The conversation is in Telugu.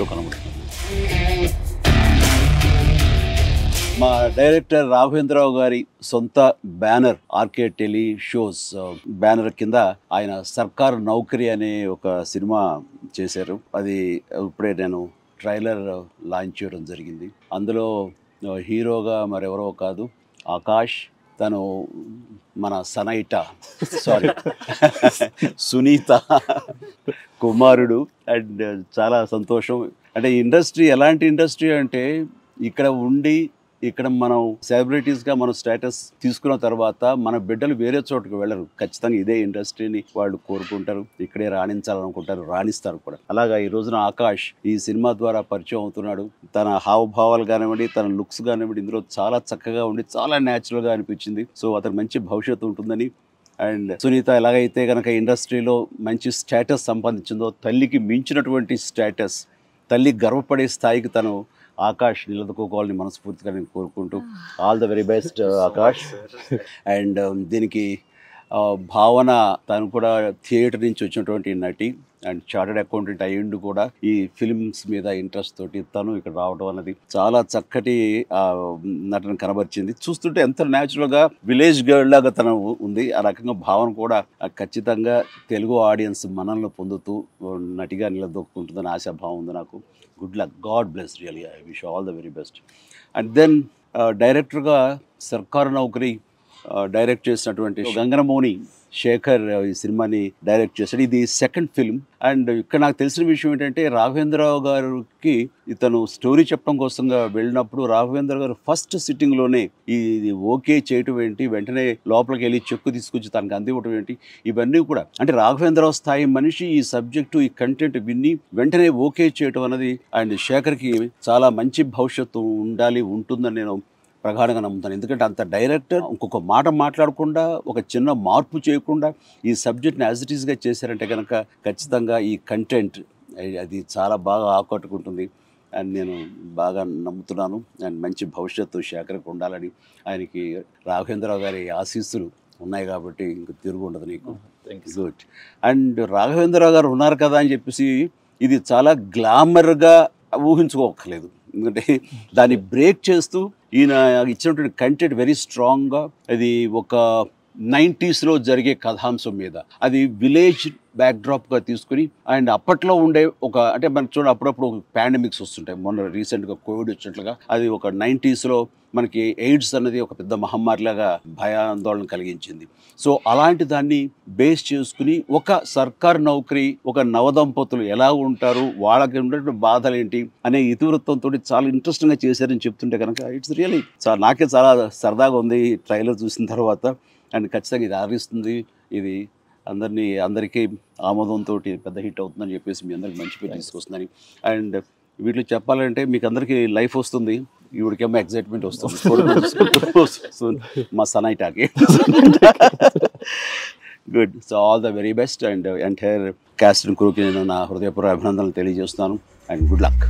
షో కనబడుతుంది. మా డైరెక్టర్ రాఘవేంద్రరావు గారి సొంత banner RK tele shows banner కింద ఆయన సర్కార్ నౌకరీ అనే ఒక సినిమా చేశారు. అది ఇప్పుడే నేను ట్రైలర్ లాంచ్ చేయడం జరిగింది. అందులో హీరోగా మరెవరో కాదు ఆకాష్, తను మన సునీత కుమారుడు. అండ్ చాలా సంతోషం. అంటే ఇండస్ట్రీ ఎలాంటి ఇండస్ట్రీ అంటే ఇక్కడ ఉండి ఇక్కడ మనం సెలబ్రిటీస్గా మనం స్టేటస్ తీసుకున్న తర్వాత మన బిడ్డలు వేరే చోటుకు వెళ్ళరు. ఖచ్చితంగా ఇదే ఇండస్ట్రీని వాళ్ళు కోరుకుంటారు, ఇక్కడే రాణించాలనుకుంటారు, రాణిస్తారు కూడా. అలాగా ఈ రోజున ఆకాష్ ఈ సినిమా ద్వారా పరిచయం అవుతున్నాడు. తన హావభావాలు కానివ్వండి, తన లుక్స్ కానివ్వండి ఇందులో చాలా చక్కగా ఉండి చాలా న్యాచురల్గా అనిపించింది. సో అతనికి మంచి భవిష్యత్తు ఉంటుందని. అండ్ సునీత ఎలాగైతే కనుక ఇండస్ట్రీలో మంచి స్టేటస్ సంపాదించిందో, తల్లికి మించినటువంటి స్టేటస్, తల్లి గర్వపడే స్థాయికి తను ఆకాష్ నిలదొక్కుకోవాలని మనస్ఫూర్తిగా నేను కోరుకుంటూ all the very best Akash. And దీనికి భావన, తను కూడా థియేటర్ నుంచి వచ్చినటువంటి నటి అండ్ చార్టెడ్ అకౌంటెంట్ అయ్యిండు కూడా. ఈ ఫిల్మ్స్ మీద ఇంట్రెస్ట్ తోటి తను ఇక్కడ రావడం అన్నది చాలా చక్కటి నటన కనబరిచింది. చూస్తుంటే ఎంత న్యాచురల్గా విలేజ్ గర్ల్ లాగా తను ఉంది. ఆ రకంగా భావన కూడా ఖచ్చితంగా తెలుగు ఆడియన్స్ మనల్ని పొందుతూ నటిగా నిలదొక్కుంటుందని ఆశాభావం ఉంది నాకు. Good luck, God bless, really I wish all the very best. And then డైరెక్టర్గా సర్కార్ నౌకరీ డైరెక్ట్ చేసినటువంటి గంగనమౌని శేఖర్ ఈ సినిమాని డైరెక్ట్ చేశాడు. ఇది సెకండ్ ఫిల్మ్. అండ్ ఇక్కడ నాకు తెలిసిన విషయం ఏంటంటే రాఘవేంద్రరావు గారికి ఇతను స్టోరీ చెప్పడం కోసంగా వెళ్ళినప్పుడు రాఘవేంద్ర గారు ఫస్ట్ సిట్టింగ్లోనే ఇది ఓకే చేయటం ఏంటి, వెంటనే లోపలికి వెళ్ళి చెక్కు తీసుకొచ్చి తనకు అందివ్వటం ఏంటి, ఇవన్నీ కూడా అంటే రాఘవేంద్రరావు స్థాయి మనిషి ఈ సబ్జెక్టు ఈ కంటెంట్ విని వెంటనే ఓకే చేయటం అన్నది అండ్ శేఖర్కి చాలా మంచి భవిష్యత్తు ఉంటుందని నేను ప్రగాఢంగా నమ్ముతాను. ఎందుకంటే అంత డైరెక్టర్ ఇంకొక మాట మాట్లాడకుండా, ఒక చిన్న మార్పు చేయకుండా ఈ సబ్జెక్ట్ని యాజ్ ఇట్ ఈస్గా చేశారంటే కనుక ఖచ్చితంగా ఈ కంటెంట్ అది చాలా బాగా ఆకట్టుకుంటుంది అని నేను బాగా నమ్ముతున్నాను. అండ్ మంచి భవిష్యత్తు శేఖర్కి ఉండాలని, ఆయనకి రాఘవేంద్రరావు గారి ఆశీస్సులు ఉన్నాయి కాబట్టి ఇంక తిరుగు ఉండదు నీకు. గుడ్. అండ్ రాఘవేంద్రరావు గారు ఉన్నారు కదా అని చెప్పేసి ఇది చాలా గ్లామర్గా ఊహించుకోకర్లేదు. ఎందుకంటే దాన్ని బ్రేక్ చేస్తూ ఈయన ఇచ్చినటువంటి కంటెంట్ వెరీ స్ట్రాంగ్గా, అది ఒక 90s జరిగే కథాంశం మీద, అది విలేజ్ బ్యాక్డ్రాప్గా తీసుకుని అండ్ అప్పట్లో ఉండే ఒక అంటే మనకు చూడండి అప్పుడప్పుడు పాండమిక్స్ వస్తుంటాయి. మొన్న రీసెంట్గా కోవిడ్ వచ్చినట్లుగా అది ఒక 90s మనకి ఎయిడ్స్ అన్నది ఒక పెద్ద మహమ్మారిలాగా భయాందోళన కలిగించింది. సో అలాంటి దాన్ని బేస్ చేసుకుని ఒక సర్కార్ నౌకరీ, ఒక నవదంపతులు ఎలా ఉంటారు, వాళ్ళకి ఉన్నటువంటి బాధలు ఏంటి అనే ఇతివృత్తంతో చాలా ఇంట్రెస్టింగ్గా చేశారని చెప్తుంటే కనుక ఇట్స్ రియలీ నాకే చాలా సరదాగా ఉంది ట్రైలర్ చూసిన తర్వాత. అండ్ ఖచ్చితంగా ఇది ఆదరిస్తుంది, ఇది అందరికీ ఆమోదంతో పెద్ద హిట్ అవుతుందని చెప్పేసి మీ అందరికి మంచి పేరు తీసుకొస్తుందని. అండ్ వీటిలో చెప్పాలంటే మీకు అందరికీ లైఫ్ వస్తుంది, ఈవిడికేమో ఎగ్జైట్మెంట్ వస్తుంది మా సనైటాకి. Good. So all the very best. And entire cast and క్రూకి నేను నా హృదయపూర్వక అభినందనలు తెలియజేస్తున్నాను. And good luck.